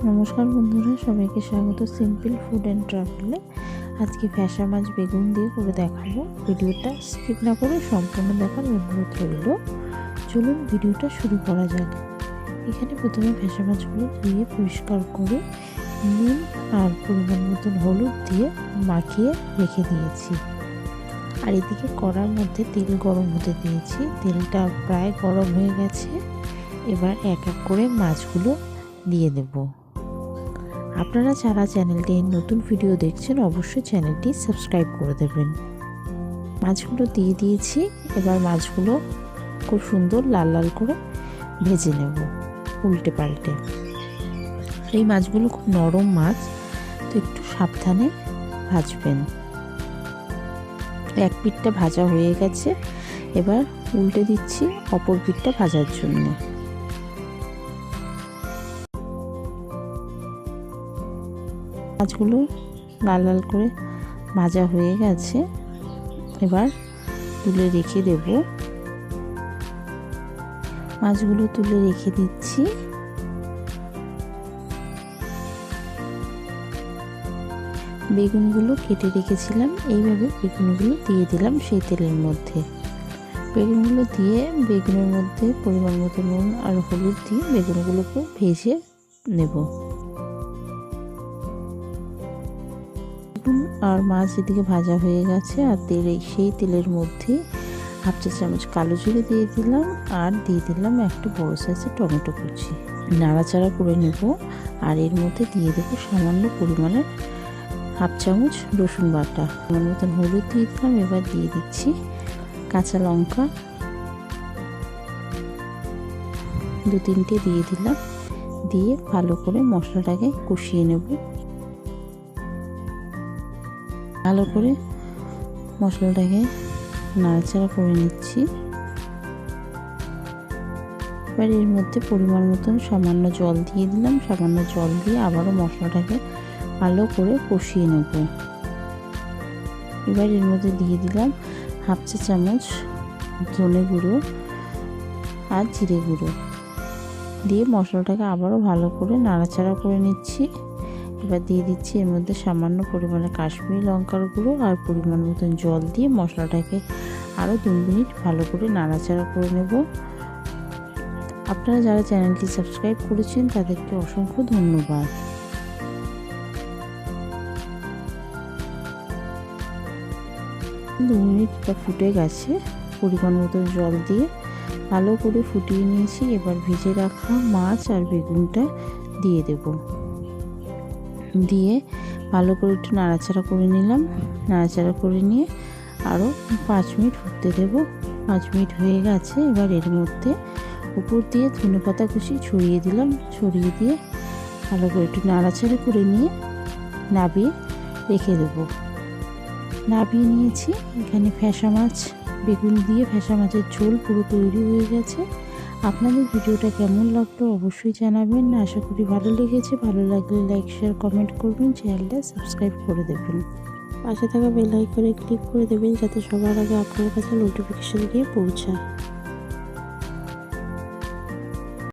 নমস্কার বন্ধুরা, সবাইকে স্বাগত সিম্পল ফুড অ্যান্ড ট্রাভেলে। আজকে ফ্যাসা মাছ বেগুন দিয়ে করে দেখাবো। ভিডিওটা স্কিপ না করে সম্পূর্ণ দেখার অনুরোধ রইল। চলুন ভিডিওটা শুরু করা যাক। এখানে প্রথমে ফ্যাসা মাছগুলো ধুয়ে পরিষ্কার করে নুন আর পরিমাণ মতন হলুদ দিয়ে মাখিয়ে রেখে দিয়েছি। আর এদিকে কড়ার মধ্যে তেল গরম হতে দিয়েছি। তেলটা প্রায় গরম হয়ে গেছে। এবার এক এক করে মাছগুলো দিয়ে দেব। আপনারা যারা চ্যানেলটি নতুন ভিডিও দেখছেন অবশ্যই চ্যানেলটি সাবস্ক্রাইব করে দেবেন। মাছগুলো দিয়ে দিয়েছি। এবার মাছগুলো খুব সুন্দর লাল লাল করে ভেজে নেব উল্টে পাল্টে। এই মাছগুলো খুব নরম মাছ, তো একটু সাবধানে ভাজবেন। এক পিঠটা ভাজা হয়ে গেছে, এবার উল্টে দিচ্ছি অপর পিঠটা ভাজার জন্য। মাছগুলো লাল লাল করে ভাজা হয়ে গেছে, এবার তুলে রেখে দেব। মাছগুলো তুলে রেখে দিচ্ছি। বেগুনগুলো কেটে রেখেছিলাম, এইভাবে বেগুনগুলো দিয়ে দিলাম সেই তেলের মধ্যে। বেগুনগুলো দিয়ে বেগুনের মধ্যে পরিমাণ মতো নুন আর হলুদ দিয়ে বেগুনগুলোকে ভেজে নেব। আর মাছ এদিকে ভাজা হয়ে গেছে, আর সেই তেলের মধ্যে হাফ চা চামচ কালো জিরে দিয়ে দিলাম, আর দিয়ে দিলাম একটা বড় সাইজের টমেটো কুচি। নাড়াচাড়া করে নেব। আর এর মধ্যে দিয়ে দেবো সামান্য পরিমাণের হাফ চামচ রসুন বাটা, আমার মতন হলুদ দিয়ে দিলাম। এবার দিয়ে দিচ্ছি কাঁচা লঙ্কা 2-3টে দিয়ে দিলাম। দিয়ে ভালো করে মশলাটাকে কষিয়ে নেব। ভালো করে মশলাটাকে নাড়াচাড়া করে নিচ্ছি। এবার এর মধ্যে পরিমাণ মতন সামান্য জল দিয়ে দিলাম। সামান্য জল দিয়ে আবারও মশলাটাকে ভালো করে কষিয়ে নেব। এবার এর মধ্যে দিয়ে দিলাম হাফ চা চামচ ধনে গুঁড়ো আর জিরে গুঁড়ো দিয়ে মশলাটাকে আবারও ভালো করে নাড়াচাড়া করে নিচ্ছি। এবার দিয়ে দিচ্ছি এর মধ্যে সামান্য পরিমাণে কাশ্মীরি লঙ্কার গুঁড়ো আর পরিমাণ মতন জল দিয়ে মশলাটাকে আরও 2 মিনিট ভালো করে নাড়াচাড়া করে নেব। আপনারা যারা চ্যানেলটি সাবস্ক্রাইব করেছেন তাদেরকে অসংখ্য ধন্যবাদ। দু মিনিট ফুটে গেছে। পরিমাণ মতো জল দিয়ে ভালো করে ফুটিয়ে নিয়েছি। এবার ভেজে রাখা মাছ আর বেগুনটা দিয়ে দেব। দিয়ে ভালো করে একটু নাড়াচাড়া করে নিলাম। নাড়াচাড়া করে নিয়ে আরও 5 মিনিট ফুটতে দেব। 5 মিনিট হয়ে গেছে। এবার এর মধ্যে উপর দিয়ে ধনেপাতা কুচি ছড়িয়ে দিলাম। ছড়িয়ে দিয়ে ভালো করে একটু নাড়াচাড়া করে নিয়ে নাবিয়ে রেখে দেব। নাবিয়ে নিয়েছি। এখানে ফ্যাসা মাছ বেগুন দিয়ে ফ্যাসা মাছের ঝোল পুরো তৈরি হয়ে গেছে। আপনাদের ভিডিওটা কেমন লাগলো অবশ্যই জানাবেন। আশা করি ভালো লেগেছে। ভালো লাগলে লাইক শেয়ার কমেন্ট করবেন, চ্যানেলটা সাবস্ক্রাইব করে দেবেন। পাশে থাকা বেল আইকনে ক্লিক করে দেবেন যাতে সবার আগে আপনার কাছে নোটিফিকেশন গিয়ে পৌঁছায়।